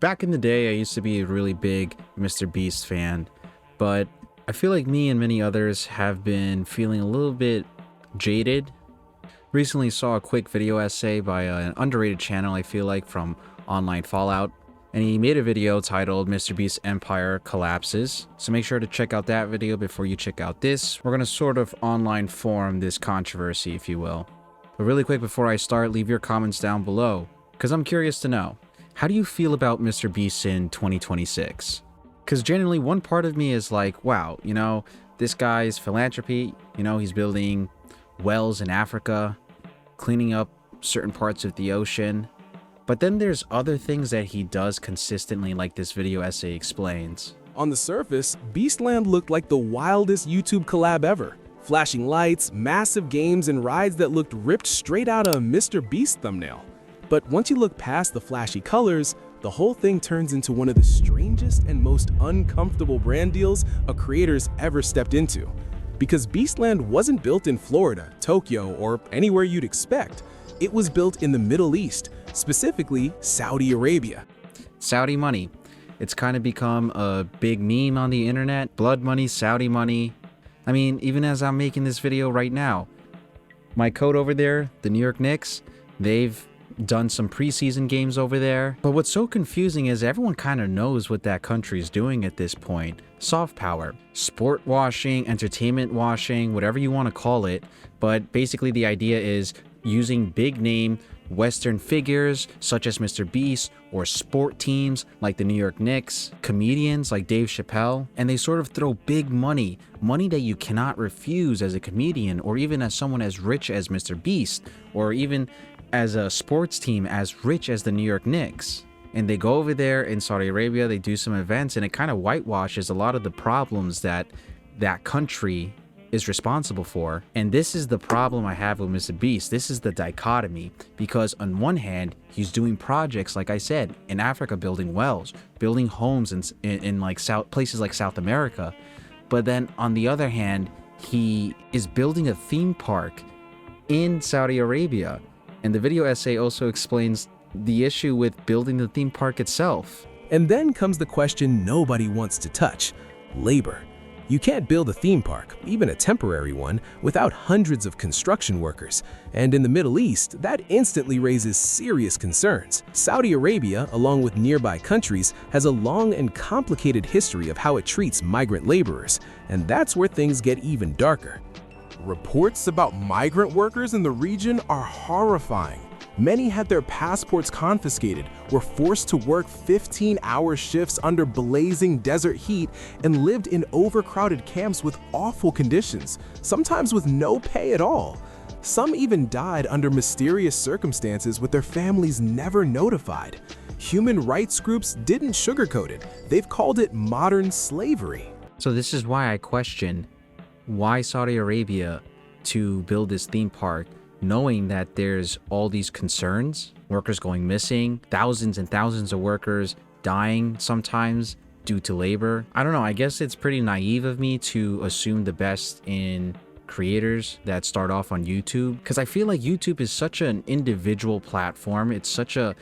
Back in the day, I used to be a really big Mr. Beast fan, but I feel like me and many others have been feeling a little bit jaded. Recently saw a quick video essay by an underrated channel, I feel like, from Online Fallout, and he made a video titled Mr. Beast's Empire Collapses. So make sure to check out that video before you check out this. We're going to sort of online form this controversy, if you will. But really quick before I start, leave your comments down below, because I'm curious to know, how do you feel about Mr. Beast in 2026? Because genuinely, one part of me is like, wow, you know, this guy's philanthropy, you know, he's building wells in Africa, cleaning up certain parts of the ocean. But then there's other things that he does consistently, like this video essay explains. On the surface, Beastland looked like the wildest YouTube collab ever. Flashing lights, massive games, and rides that looked ripped straight out of a Mr. Beast thumbnail. But once you look past the flashy colors, the whole thing turns into one of the strangest and most uncomfortable brand deals a creator's ever stepped into. Because Beastland wasn't built in Florida, Tokyo, or anywhere you'd expect. It was built in the Middle East, specifically Saudi Arabia. Saudi money. It's kind of become a big meme on the internet. Blood money, Saudi money. I mean, even as I'm making this video right now, my code over there, the New York Knicks, they've done some preseason games over there. But what's so confusing is everyone kind of knows what that country is doing at this point. Soft power, sport washing, entertainment washing, whatever you want to call it. But basically the idea is using big name Western figures such as Mr. Beast, or sport teams like the New York Knicks, comedians like Dave Chappelle, and they sort of throw big money that you cannot refuse as a comedian, or even as someone as rich as Mr. Beast, or even as a sports team as rich as the New York Knicks. And they go over there in Saudi Arabia, they do some events, and it kind of whitewashes a lot of the problems that that country is responsible for. And this is the problem I have with Mr. Beast. This is the dichotomy, because on one hand, he's doing projects, like I said, in Africa, building wells, building homes in like places like South America. But then on the other hand, he is building a theme park in Saudi Arabia. And the video essay also explains the issue with building the theme park itself. And then comes the question nobody wants to touch: labor. You can't build a theme park, even a temporary one, without hundreds of construction workers. And in the Middle East, that instantly raises serious concerns. Saudi Arabia, along with nearby countries, has a long and complicated history of how it treats migrant laborers. And that's where things get even darker. Reports about migrant workers in the region are horrifying. Many had their passports confiscated, were forced to work 15-hour shifts under blazing desert heat, and lived in overcrowded camps with awful conditions, sometimes with no pay at all. Some even died under mysterious circumstances with their families never notified. Human rights groups didn't sugarcoat it. They've called it modern slavery. So this is why I question why Saudi Arabia to build this theme park, knowing that there's all these concerns, workers going missing, thousands and thousands of workers dying sometimes due to labor. I don't know, I guess it's pretty naive of me to assume the best in creators that start off on YouTube, because I feel like YouTube is such an individual platform. It's such a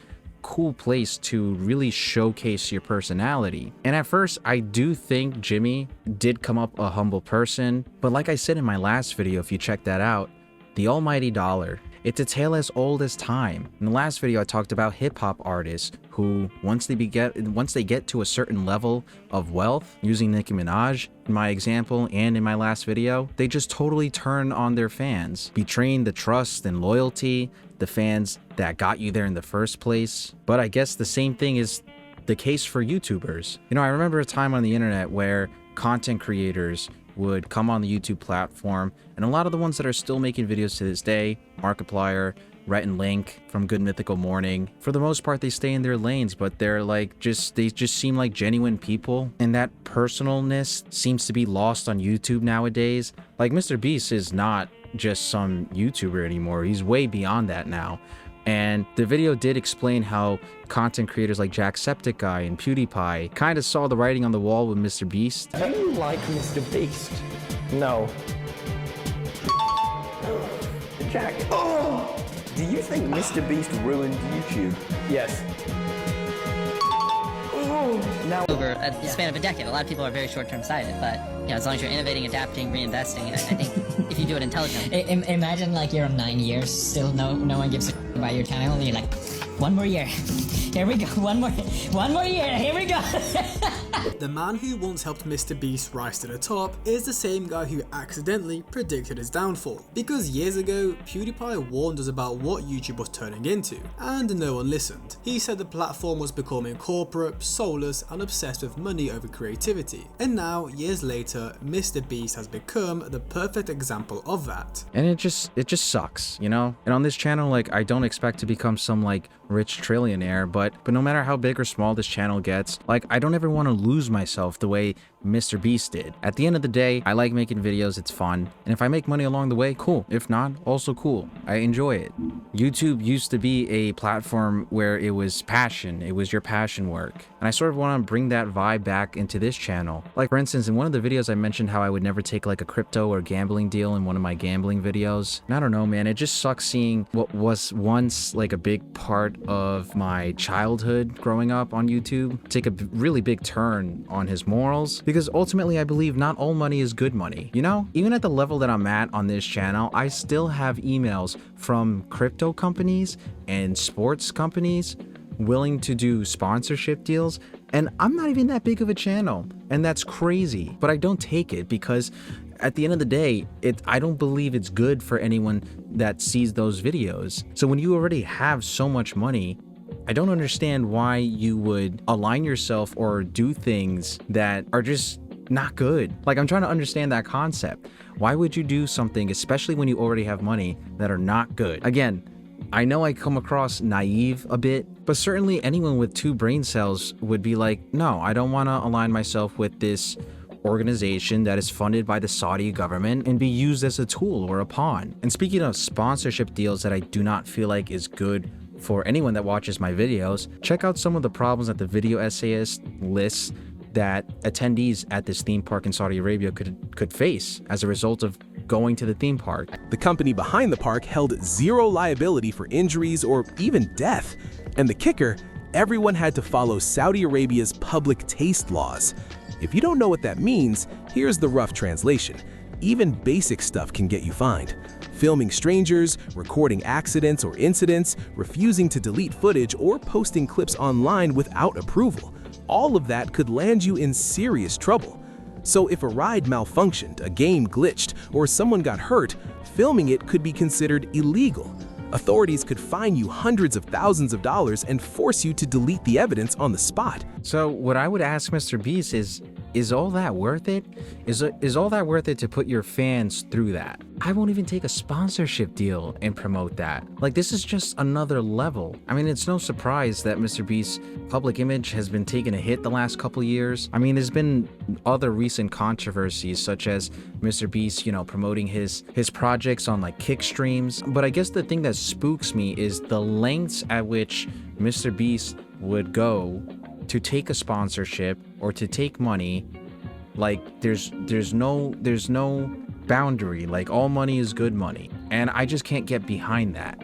cool place to really showcase your personality. And at first, I do think Jimmy did come up a humble person, but like I said in my last video, if you check that out, the almighty dollar, it's a tale as old as time. In the last video, I talked about hip-hop artists who, once they get to a certain level of wealth, using Nicki Minaj in my example and in my last video, they just totally turn on their fans, betraying the trust and loyalty, the fans that got you there in the first place. But I guess the same thing is the case for YouTubers. You know, I remember a time on the internet where content creators would come on the YouTube platform, and a lot of the ones that are still making videos to this day, Markiplier, Rhett and Link from Good Mythical Morning, for the most part they stay in their lanes, but they just seem like genuine people, and that personalness seems to be lost on YouTube nowadays. Like Mr. Beast is not just some YouTuber anymore, he's way beyond that now. And the video did explain how content creators like Jacksepticeye and PewDiePie kind of saw the writing on the wall with Mr. Beast. Do you like Mr. Beast? No. Jack, do you think Mr. Beast ruined YouTube? Yes. Now, over a span of a decade. A lot of people are very short-term sighted, but as long as you're innovating, adapting, reinvesting, I think if you do it intelligently. Imagine like you're 9 years, still no one gives a shit about your channel, and you're like, one more year, here we go, one more year, here we go. The man who once helped Mr. Beast rise to the top is the same guy who accidentally predicted his downfall. Because years ago, PewDiePie warned us about what YouTube was turning into, and no one listened. He said the platform was becoming corporate, soulless, and obsessed with money over creativity. And now, years later, Mr. Beast has become the perfect example of that. And it just sucks, you know? And on this channel, like, I don't expect to become some like rich trillionaire, but no matter how big or small this channel gets, like, I don't ever want to lose myself the way Mr. Beast did. At the end of the day, I like making videos, it's fun, and if I make money along the way, cool. If not, also cool. I enjoy it. YouTube used to be a platform where it was passion, it was your passion work, and I sort of want to bring that vibe back into this channel. Like, for instance, in one of the videos I mentioned how I would never take like a crypto or gambling deal in one of my gambling videos. And I don't know, man, it just sucks seeing what was once like a big part of my childhood growing up on YouTube take a really big turn on his morals, because ultimately I believe not all money is good money. You know, even at the level that I'm at on this channel, I still have emails from crypto companies and sports companies willing to do sponsorship deals, and I'm not even that big of a channel, and that's crazy. But I don't take it because at the end of the day, I don't believe it's good for anyone that sees those videos. So when you already have so much money, I don't understand why you would align yourself or do things that are just not good. Like, I'm trying to understand that concept. Why would you do something, especially when you already have money, that are not good? Again, I know I come across naive a bit, but certainly anyone with 2 brain cells would be like, no, I don't want to align myself with this organization that is funded by the Saudi government and be used as a tool or a pawn. And speaking of sponsorship deals that I do not feel like is good for anyone that watches my videos, check out some of the problems that the video essayist lists that attendees at this theme park in Saudi Arabia could face as a result of going to the theme park. The company behind the park held zero liability for injuries or even death. And the kicker, everyone had to follow Saudi Arabia's public taste laws. If you don't know what that means, here's the rough translation. Even basic stuff can get you fined. Filming strangers, recording accidents or incidents, refusing to delete footage, or posting clips online without approval. All of that could land you in serious trouble. So if a ride malfunctioned, a game glitched, or someone got hurt, filming it could be considered illegal. Authorities could fine you hundreds of thousands of dollars and force you to delete the evidence on the spot. So what I would ask Mr. Beast is all that worth it? Is all that worth it to put your fans through that? I won't even take a sponsorship deal and promote that. Like, this is just another level. I mean, it's no surprise that Mr. Beast's public image has been taking a hit the last couple years. I mean, there's been other recent controversies such as Mr. Beast, you know, promoting his projects on like kick streams. But I guess the thing that spooks me is the lengths at which Mr. Beast would go to take a sponsorship or to take money. Like, there's no boundary. Like, all money is good money, and I just can't get behind that.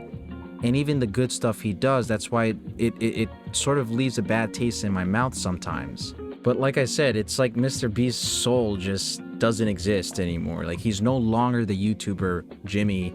And even the good stuff he does, that's why it sort of leaves a bad taste in my mouth sometimes. But like I said, it's like Mr. Beast's soul just doesn't exist anymore. Like, he's no longer the YouTuber Jimmy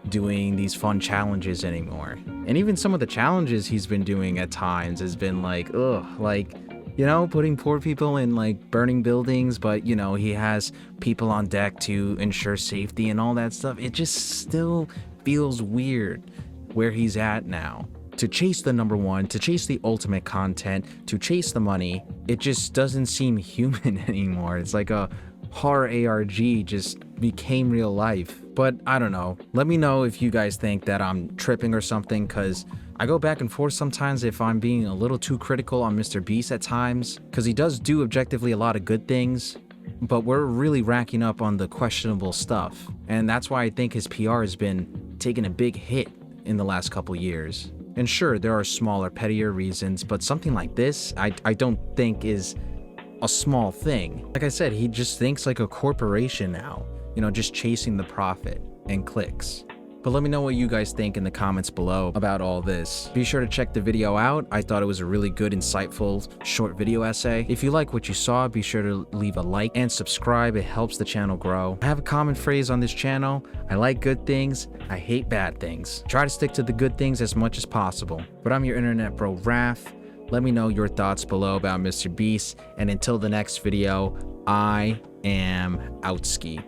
doing these fun challenges anymore. And even some of the challenges he's been doing at times has been like, ugh, like, you know, putting poor people in like burning buildings, but you know, he has people on deck to ensure safety and all that stuff. It just still feels weird where he's at now. To chase the number one, to chase the ultimate content, to chase the money, it just doesn't seem human anymore. It's like a horror ARG just became real life. But I don't know. Let me know if you guys think that I'm tripping or something, because I go back and forth sometimes if I'm being a little too critical on Mr. Beast at times, because he does do objectively a lot of good things, but we're really racking up on the questionable stuff. And that's why I think his PR has been taking a big hit in the last couple years. And sure, there are smaller, pettier reasons, but something like this, I don't think is a small thing. Like I said, he just thinks like a corporation now, you know, just chasing the profit and clicks. But let me know what you guys think in the comments below about all this. Be sure to check the video out. I thought it was a really good, insightful, short video essay. If you like what you saw, be sure to leave a like and subscribe. It helps the channel grow. I have a common phrase on this channel. I like good things. I hate bad things. Try to stick to the good things as much as possible. But I'm your internet bro, Raph. Let me know your thoughts below about Mr. Beast. And until the next video, I am outski.